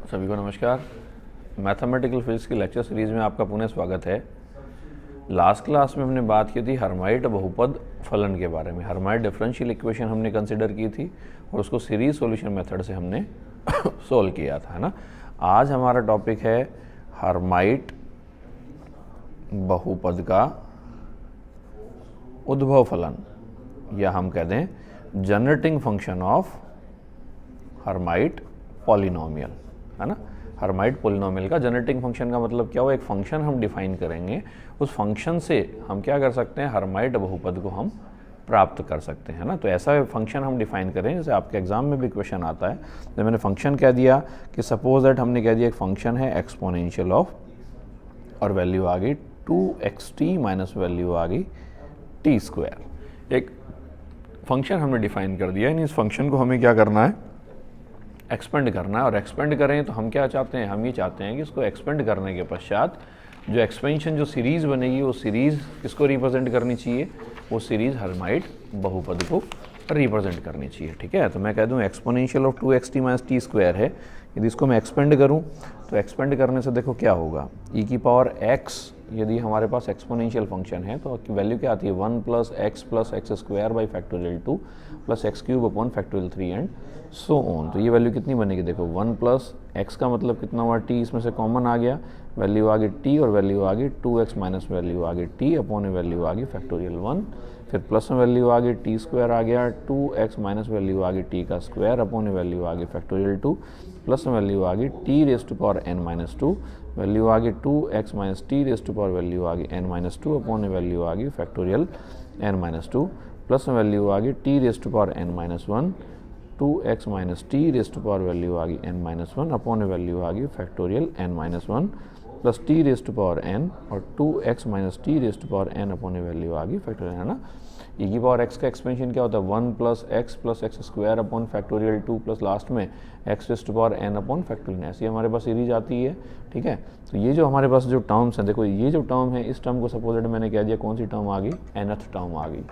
सभी को नमस्कार। मैथमेटिकल फिजिक्स की लेक्चर सीरीज़ में आपका पुनः स्वागत है। लास्ट क्लास में हमने बात की थी हर्माइट बहुपद फलन के बारे में। हर्माइट डिफरेंशियल इक्वेशन हमने कंसिडर की थी और उसको सीरीज सॉल्यूशन मेथड से हमने सोल्व किया था, है ना। आज हमारा टॉपिक है हर्माइट बहुपद का उद्भव फलन, या हम कह दें generating function of Hermite polynomial, है ना। हर्माइट पॉलिनोमियल का जनरेटिंग फंक्शन का मतलब क्या हो, एक फंक्शन हम डिफाइन करेंगे, उस फंक्शन से हम क्या कर सकते हैं, हर्माइट बहुपद को हम प्राप्त कर सकते हैं ना। तो ऐसा फंक्शन हम डिफाइन करें, जैसे आपके एग्जाम में भी क्वेश्चन आता है। जब मैंने फंक्शन कह दिया कि सपोज दैट हमने कह दिया एक फंक्शन है एक्सपोनेंशियल ऑफ, और वैल्यू आ गई 2xt माइनस वैल्यू आ गई t²। एक फंक्शन हमने डिफाइन कर दिया, यानी इस फंक्शन को हमें क्या करना है, एक्सपेंड करना है। और एक्सपेंड करें तो हम क्या चाहते हैं, हम ये चाहते हैं कि इसको एक्सपेंड करने के पश्चात जो एक्सपेंशन जो सीरीज़ बनेगी वो सीरीज़ किसको रिप्रेजेंट करनी चाहिए, वो सीरीज़ हर्माइट बहुपद को रिप्रेजेंट करनी चाहिए। ठीक है, तो मैं कह दूं exponential of 2xt minus t² है। यदि इसको मैं एक्सपेंड करूं तो एक्सपेंड करने से देखो क्या होगा, e की पावर x, यदि हमारे पास एक्सपोनेंशियल फंक्शन है तो वैल्यू क्या आती है 1 plus x square by factorial 2 plus x³ upon factorial 3 and so on. तो ये वैल्यू कितनी बनेगी, देखो 1 प्लस x का मतलब कितना हुआ t, इसमें से कॉमन आ गया, वैल्यू आ गई t और वैल्यू आ गई 2x माइनस वैल्यू आ गई t अपॉन वैल्यू आ गई फैक्टोरियल 1, फिर प्लस में वैल्यू आ गई t² आ गया, 2x माइनस वैल्यू आ गई t का स्क्वायर अपॉन वैल्यू आ गई फैक्टोरियल 2, प्लस में वैल्यू आ गई t raise to power n minus 2, value आ गई 2x minus t raise to power value आ गई n माइनस 2 अपॉन वैल्यू आ गई फैक्टोरियल n माइनस 2, प्लस में वैल्यू आ गई t raise to power n minus 1, 2x minus t raise to power value आ गई n माइनस 1 अपॉन वैल्यू आ गई factorial n minus 1 plus t raise to power n और 2x minus t raise to power n upon value आ गई factorial, है ना। e की पावर x का एक्सपेंशन क्या होता है, 1 plus x square upon factorial 2 plus last में x raise to power n upon factorial. ऐसी हमारे पास सीरीज आती है। ठीक है, तो ये जो हमारे पास जो टर्म्स हैं, देखो ये जो टर्म है, इस टर्म को सपोज मैंने कह दिया कौन सी टर्म आ गई, nth टर्म आ गई।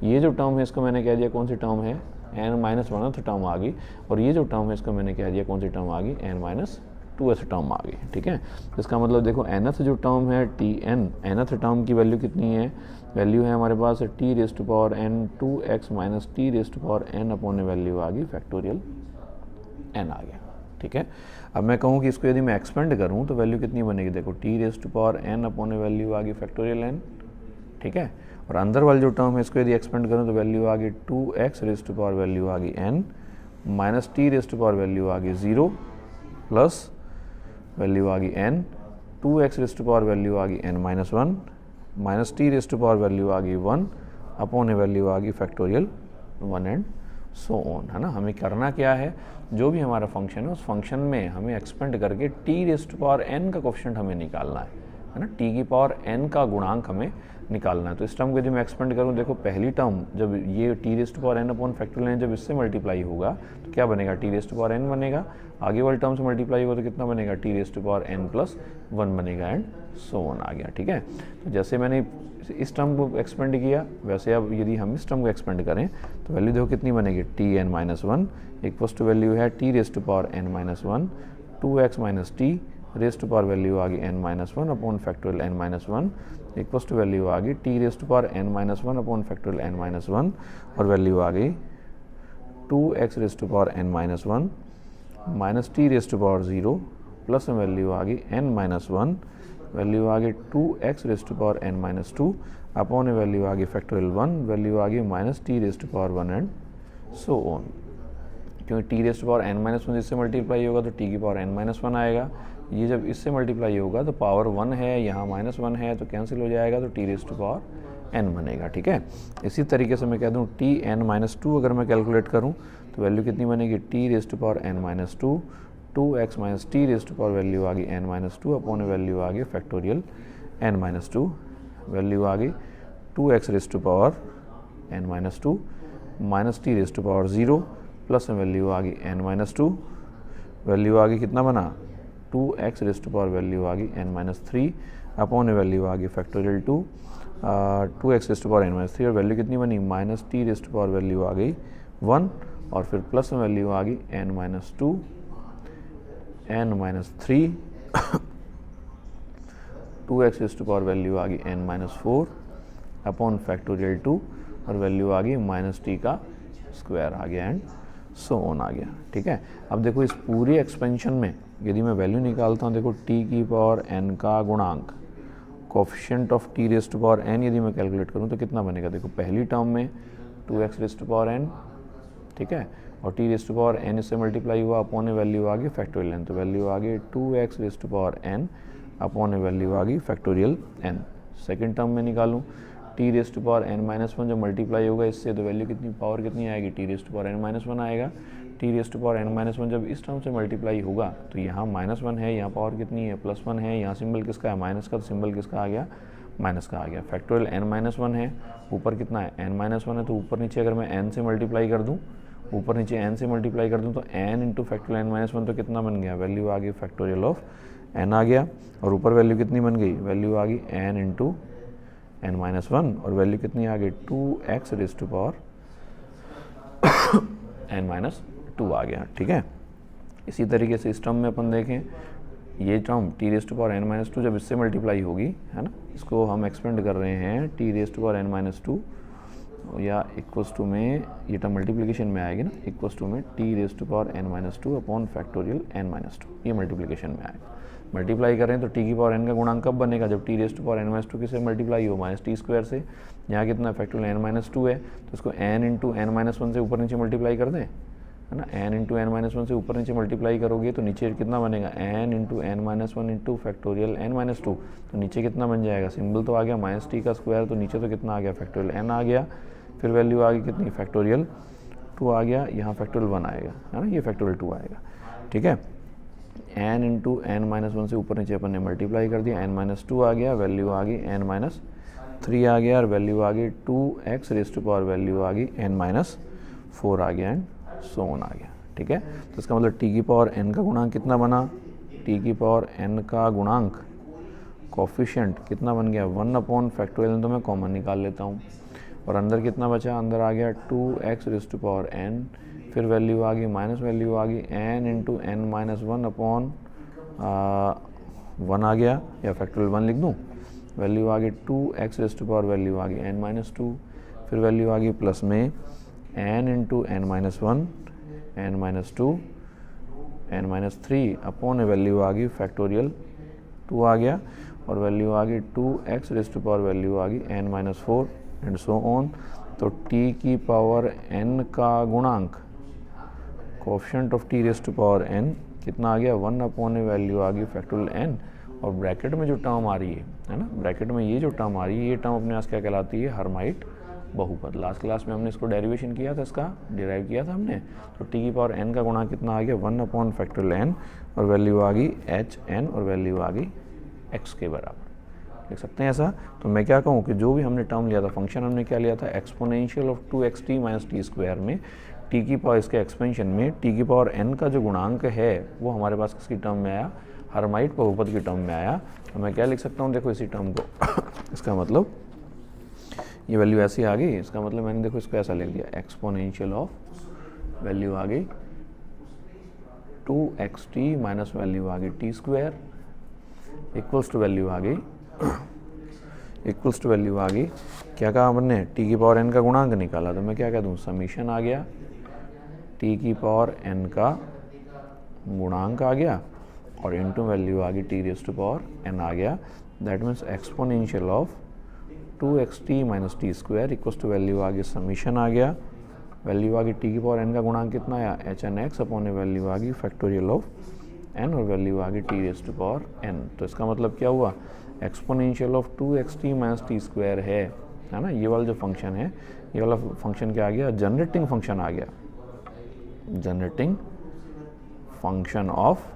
ये जो टर्म है इसको मैंने कह दिया कौन सी टर्म है, n-1th टर्म आ गई। और ये जो टर्म है इसको मैंने कह दिया कौन सी टर्म आ गई, n-2th टर्म आ गई। ठीक है, इसका मतलब देखो nth जो टर्म है tn, nth टर्म की वैल्यू कितनी है, वैल्यू है हमारे पास t raise to power n 2x minus t raise to power n upon value आ गई फैक्टोरियल n आ गया। ठीक है, अब मैं कहूँ कि इसको यदि मैं एक्सपेंड करूँ तो वैल्यू कितनी बनेगी, देखो t raise to power n upon value आ गई फैक्टोरियल n। ठीक है, और अंदर वाली जो टर्म है इसको यदि एक्सपेंड करूँ तो वैल्यू आ गई 2x raise to power value आ गई n minus t raise to power value आ गई 0 प्लस वैल्यू आ गई n, 2x raise to power value आ गई n minus 1 minus t raise to power value आ गई 1 अपॉन वैल्यू आ गई फैक्टोरियल 1 एंड सो ऑन, है ना। हमें करना क्या है, जो भी हमारा फंक्शन है उस फंक्शन में हमें एक्सपेंड करके t raise to power n का कोएफिशिएंट हमें निकालना है ना। t की पावर n का गुणांक हमें निकालना है। तो इस टर्म को यदि मैं एक्सपेंड करूँ, देखो पहली टर्म जब ये t raise to power n upon factorial n जब इससे मल्टीप्लाई होगा तो क्या बनेगा, t raise to power n बनेगा, आगे वाले टर्म से मल्टीप्लाई होगा तो कितना बनेगा, t raise to power n plus 1 बनेगा एंड सो ऑन आ गया। ठीक है, तो जैसे मैंने इस टर्म को एक्सपेंड किया वैसे अब यदि हम इस टर्म को एक्सपेंड करें तो वैल्यू देखो कितनी बनेगी, tn minus 1 equals to value है t raise to power n minus 1 2x minus t raise to power value आ गई n minus 1 upon factorial n minus 1 equals to value आ गई t raise to power n minus 1 upon factorial n minus 1 और value आ गई 2x raise to power n minus 1 minus t raise to power 0 plus में value आ गई n minus 1, value आ गई 2x raise to power n minus 2 upon value आ गई फैक्टोरियल 1, वैल्यू आ गई minus t raise to power 1 and so on. क्योंकि t raise to power n minus 1 इससे मल्टीप्लाई होगा तो t की पावर n माइनस 1 आएगा, ये जब इससे मल्टीप्लाई होगा तो पावर 1 है, यहाँ माइनस 1 है तो कैंसिल हो जाएगा, तो t raise to power n बनेगा। ठीक है, इसी तरीके से मैं कह दूँ tn माइनस 2 अगर मैं कैलकुलेट करूँ तो वैल्यू कितनी बनेगी, t raise to power n minus 2 2x minus t raise to power value आ गई n माइनस 2 अपॉन वैल्यू आ गई फैक्टोरियल n माइनस 2, वैल्यू आ गई 2x raise to power n minus 2 minus t raise to power 0 plus value आ गई n minus 2, value आ गई कितना बना, 2x raise to power value आ गई n माइनस 3 अपॉन वैल्यू आ गई factorial 2 2x raise to power n minus 3 और वैल्यू कितनी बनी, minus t raise to power value आ गई 1 और फिर प्लस वैल्यू आ गई n minus 2 n minus 3 2x raise to power value आ गई n माइनस 4 अपॉन फैक्टोरियल 2 और वैल्यू आ गई माइनस टी का स्क्वायर आ गया एंड सो ऑन आ गया। ठीक है, अब देखो इस पूरी एक्सपेंशन में यदि मैं वैल्यू निकालता हूँ, देखो t की पावर n का गुणांक coefficient of t raise to power n यदि मैं कैलकुलेट करूँ तो कितना बनेगा। देखो पहली टर्म में 2x raise to power n, ठीक है, और t raise to power n इससे मल्टीप्लाई हुआ अपॉन ए वैल्यू आ गई फैक्टोरियल n, तो वैल्यू आ गई 2x raise to power n upon a value आ गई फैक्टोरियल n। सेकेंड टर्म में निकालूँ t raise to power n minus 1 जब मल्टीप्लाई होगा इससे तो वैल्यू कितनी पावर कितनी आएगी, t raise to power n minus 1 आएगा। t raise to power n minus 1 जब इस टर्म से मल्टीप्लाई होगा तो यहाँ माइनस 1 है, यहाँ पावर कितनी है प्लस 1 है, यहाँ सिंबल किसका है माइनस का, तो सिंबल किसका आ गया माइनस का आ गया। फैक्टोरियल n माइनस 1 है, ऊपर कितना है n माइनस 1 है, तो ऊपर नीचे अगर मैं n से मल्टीप्लाई कर दूँ, ऊपर नीचे n से मल्टीप्लाई कर दूँ तो n into factorial n minus 1 तो कितना बन गया, वैल्यू आ गई फैक्टोरियल ऑफ n आ गया, और ऊपर वैल्यू कितनी बन गई, वैल्यू आ गई n इंटू n माइनस 1 और वैल्यू कितनी आ गई 2x raise to power n minus 2 आ गया। ठीक है, इसी तरीके से इस टर्म में अपन देखें, ये term t raise to power n minus 2 जब इससे मल्टीप्लाई होगी, है ना, इसको हम एक्सपेंड कर रहे हैं t raise to power n minus 2 या इक्वल्स टू में ये टर्म मल्टीप्लिकेशन में आएगी ना, इक्वल्स टू में t raise to power n minus 2 upon factorial n minus 2, ये मल्टीप्लिकेशन में आएगा। मल्टीप्लाई कर रहे हैं तो t की पावर n का गुणांक कब बनेगा, जब t raise to power n minus 2 किससे मल्टीप्लाई हो, माइनस टी स्क्वायर से। यहाँ कितना फैक्टोरियल n माइनस 2 है तो इसको n इंटू n माइनस 1 से ऊपर नीचे मल्टीप्लाई कर दें, है ना, n इंटू n माइनस 1 से ऊपर नीचे मल्टीप्लाई करोगे तो नीचे कितना बनेगा n into n minus 1 into factorial n minus 2, तो नीचे कितना बन जाएगा, सिंबल तो आ गया माइनस टी का स्क्वायर, तो नीचे तो कितना आ गया फैक्टोरियल n आ गया, फिर वैल्यू आ गई कितनी फैक्टोरियल 2 आ गया, यहाँ फैक्टोरियल 1 आएगा, है ना, ये फैक्टोरियल 2 आएगा। ठीक है, n इंटू n माइनस 1 से ऊपर नीचे अपन ने मल्टीप्लाई कर दिया, n माइनस 2 आ गया, वैल्यू आ गई n माइनस 3 आ गया, और वैल्यू आ गई 2x raise to power value आ गई n माइनस 4 आ गया एंड सो ऑन आ गया। ठीक है, तो इसका मतलब t की पावर n का गुणांक कितना बना, t की पावर n का गुणांक कोफिशिएंट कितना बन गया 1 अपॉन फैक्टोरियल, तो मैं कॉमन निकाल लेता हूँ, और अंदर कितना बचा, अंदर आ गया 2x raise to power n, फिर वैल्यू आ गई माइनस वैल्यू आ गई n into n minus 1 upon 1 आ गया, या फैक्टोरियल 1 लिख दूँ, वैल्यू आ गई 2x raise to power value आ गई n माइनस 2, फिर वैल्यू आ गई प्लस में n into n minus 1 n minus 2 n minus 3 upon value आ गई फैक्टोरियल 2 आ गया, और वैल्यू आ गई 2x raise to power value आ गई n minus 4 and so on. तो t की पावर n का गुणांक coefficient of t raise to power n कितना आ गया 1 अपॉन वैल्यू आ गई फैक्टोरियल n, और ब्रैकेट में जो टर्म आ रही है ना, ब्रैकेट में ये जो टर्म आ रही है, ये टर्म अपने पास क्या कहलाती है, हर्माइट बहुपद। लास्ट क्लास में हमने इसको डेरिवेशन किया था, इसका डिराइव किया था हमने, तो t की पावर n का गुणांक कितना आ गया 1 अपॉन फैक्टोरियल n, और वैल्यू आ गई h n, और वैल्यू आ गई x के बराबर, देख सकते हैं ऐसा। तो मैं क्या कहूँ कि जो भी हमने टर्म लिया था, फंक्शन हमने क्या लिया था, exponential of 2xt minus t square में t की पावर, इसके एक्सपेंशन में t की पावर n का जो गुणांक है वो हमारे पास किसकी टर्म में आया, हर्माइट बहुपद की टर्म में आया। तो मैं क्या लिख सकता हूँ, देखो इसी टर्म को इसका मतलब ये वैल्यू ऐसी आ गई, इसका मतलब मैंने देखो इसको ऐसा लिख दिया, एक्सपोनेंशियल ऑफ वैल्यू आ गई 2xt माइनस वैल्यू आ गई t square equals to value आ गई इक्वल्स टू वैल्यू आ गई, क्या कहा हमने, t की पावर n का गुणांक निकाला, तो मैं क्या कह दूँ, समीशन आ गया, t की पावर n का गुणांक आ गया, और इनटू वैल्यू आ गई t raise to power n आ गया, that means exponential of 2xt minus t square equals to value आ गई, समीशन आ गया, वैल्यू आ गई t की पावर n का गुणांक कितना आया, h n x upon value आ गई फैक्टोरियल ऑफ n, और वैल्यू आ गई t raise to power n। तो इसका मतलब क्या हुआ, exponential of 2xt minus t square है ना, ये वाला जो फंक्शन है, ये वाला फंक्शन क्या आ गया, जनरेटिंग फंक्शन आ गया, generating function of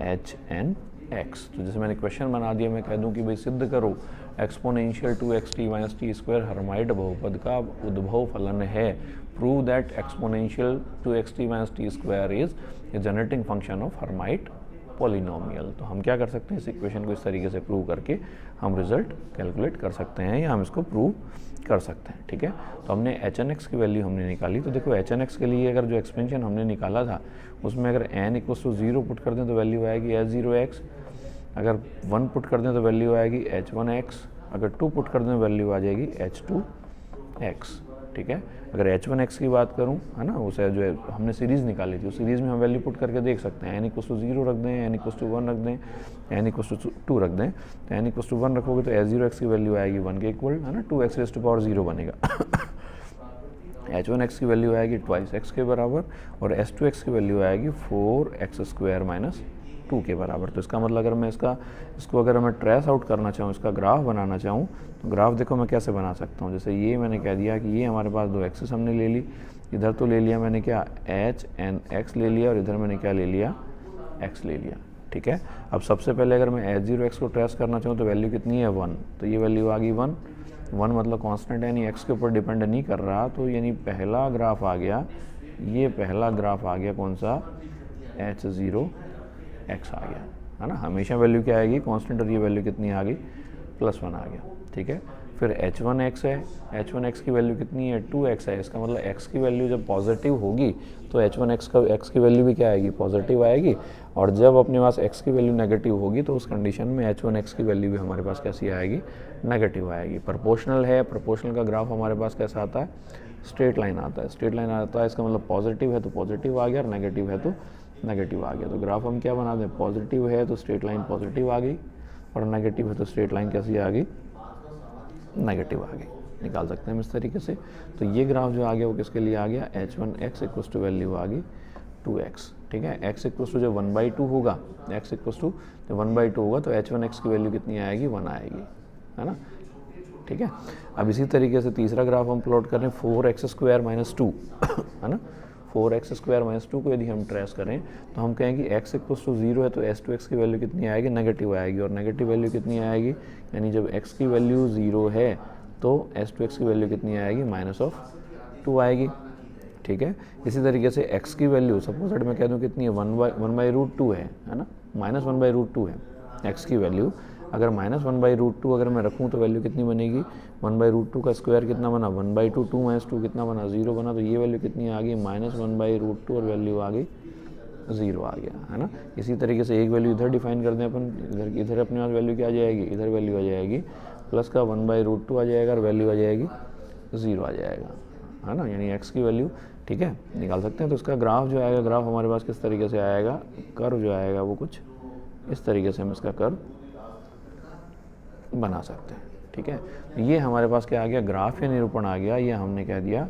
h n x। तो जैसे मैंने क्वेश्चन बना दिया, मैं कह दूं कि भाई सिद्ध करो exponential 2xt minus t square Hermite बहुपद का उद्भव फलन है, prove that exponential 2xt minus t square is a generating function of Hermite polynomial. तो हम क्या कर सकते हैं, इस इक्वेशन को इस तरीके से प्रूव करके हम रिजल्ट कैलकुलेट कर सकते हैं या हम इसको प्रूव कर सकते हैं। ठीक है, तो हमने एच एन एक्स की वैल्यू हमने निकाली। तो देखो एच एन एक्स के लिए अगर जो एक्सपेंशन हमने निकाला था उसमें अगर n इक्वल टू 0 पुट कर दें तो वैल्यू आएगी h0x, अगर 1 पुट कर दें तो वैल्यू आएगी h1x, अगर 2 पुट कर दें वैल्यू आ जाएगी h2x। ठीक है, अगर h1x की बात करूं, है ना, उसे जो है हमने सीरीज़ निकाली थी, उस सीरीज़ में हम वैल्यू पुट करके देख सकते हैं। n इक्वल टू 0 रख दें, n इक्वल टू 1 रख दें, n इक्वल टू 2 रख दें, तो n इक्वल टू 1 रखोगे तो h0x की वैल्यू आएगी 1 के इक्वल, है ना, 2x रेज़ टू पावर 0 बनेगा। h1x की वैल्यू आएगी 2x के बराबर और h2x की वैल्यू आएगी 4x² माइनस 2 के बराबर। तो इसका मतलब अगर मैं इसको अगर मैं ट्रेस आउट करना चाहूँ, इसका ग्राफ बनाना चाहूँ, तो ग्राफ देखो मैं कैसे बना सकता हूँ। जैसे ये मैंने कह दिया कि ये हमारे पास 2 एक्सिस हमने ले ली, इधर तो ले लिया मैंने क्या h(n)x ले लिया और इधर मैंने क्या ले लिया, x ले लिया। ठीक है, अब सबसे पहले अगर मैं h0x को ट्रेस करना चाहूँ तो वैल्यू कितनी है 1, तो ये वैल्यू आ गई 1 मतलब कांस्टेंट है, यानी x के ऊपर डिपेंड नहीं कर रहा, तो यानी पहला ग्राफ आ गया, ये पहला ग्राफ आ गया कौन सा, h0x आ गया, है ना। हमेशा वैल्यू क्या आएगी कांस्टेंट, और ये वैल्यू कितनी आ गई +1 आ गया। ठीक है, फिर h1x है, h1x की वैल्यू कितनी है 2x है, इसका मतलब x की वैल्यू जब पॉजिटिव होगी तो x की वैल्यू भी क्या आएगी, पॉजिटिव आएगी, और जब अपने पास x की वैल्यू नेगेटिव होगी तो उस कंडीशन में h1x की वैल्यू भी हमारे पास कैसी आएगी, नेगेटिव आएगी। प्रोपोर्शनल है, प्रोपोर्शनल का ग्राफ हमारे पास कैसा आता है, स्ट्रेट लाइन आता है, स्ट्रेट लाइन आता है, इसका मतलब पॉजिटिव है तो पॉजिटिव आ गया और नेगेटिव है तो नेगेटिव आ गया। तो ग्राफ हम क्या बना दें, पॉजिटिव है तो स्ट्रेट लाइन पॉजिटिव आ गई और नेगेटिव है तो स्ट्रेट लाइन कैसी आ गई, नेगेटिव आ गई। निकाल सकते हैं हम इस तरीके से। तो ये ग्राफ जो आ गया वो किसके लिए आ गया, h1x इक्वल टू वैल्यू आ गई 2x। ठीक है, x इक्वल टू जब 1/2 होगा, x इक्वल टू जब 1/2 होगा तो h1x की वैल्यू कितनी आएगी, 1 आएगी, है ना। ठीक है, अब इसी तरीके से तीसरा ग्राफ हम प्लॉट करें 4x² माइनस 2, है ना। 4x² माइनस 2 को यदि हम ट्रेस करें तो हम कहेंगे x इक्वल टू 0 है तो h2x की वैल्यू कितनी आएगी, नेगेटिव आएगी, और नेगेटिव वैल्यू कितनी आएगी, यानी जब x की वैल्यू 0 है तो h2x की वैल्यू कितनी आएगी, -2 आएगी। ठीक है, इसी तरीके से x की वैल्यू सपोज मैं कह दूँ कितनी है, 1/√2 है ना, -1/√2 है x की वैल्यू। अगर -1/√2 अगर मैं रखूँ तो वैल्यू कितनी बनेगी, 1/√2 का स्क्वायर कितना बना, 1/2, 2 - 2 कितना बना, 0 बना, तो ये वैल्यू कितनी आ गई, -1/√2 और वैल्यू आ गई 0 आ गया, है ना। इसी तरीके से एक वैल्यू इधर डिफाइन कर दें अपन, इधर अपने पास वैल्यू क्या आ जाएगी, इधर वैल्यू आ जाएगी प्लस का 1/√2 आ जाएगा और वैल्यू आ जाएगी 0 आ जाएगा, है ना, यानी x की वैल्यू। ठीक है, निकाल सकते हैं। तो इसका ग्राफ जो आएगा, ग्राफ हमारे पास किस तरीके से आएगा, कर्व जो आएगा वो कुछ इस तरीके से हम इसका कर्व बना सकते हैं। ठीक है, ये हमारे पास क्या आ गया, ग्राफ या निरूपण आ गया, ये हमने कह दिया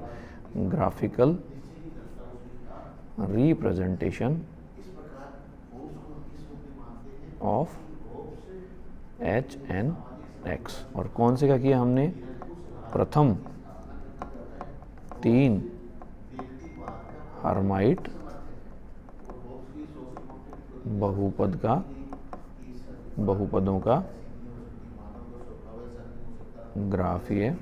ग्राफिकल रिप्रेजेंटेशन ऑफ h(n)x। और कौन से का किया हमने, प्रथम 3 हर्माइट बहुपदों का ग्राफीय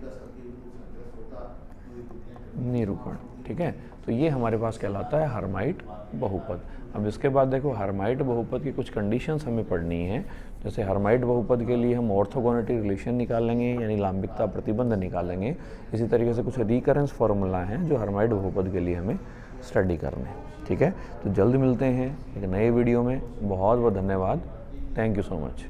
निरूपण। ठीक है, तो ये हमारे पास कहलाता है हर्माइट बहुपद। अब इसके बाद देखो हर्माइट बहुपद की कुछ कंडीशंस हमें पढ़नी है। जैसे हर्माइट बहुपद के लिए हम ऑर्थोगोनैलिटी रिलेशन निकालेंगे, यानी लांबिकता प्रतिबंध निकालेंगे। इसी तरीके से कुछ रिकरेंस फार्मूला हैं जो हर्माइट बहुपद के लिए हमें स्टडी करने हैं। ठीक है, तो जल्द मिलते हैं एक नए वीडियो में। बहुत बहुत धन्यवाद, थैंक यू सो मच।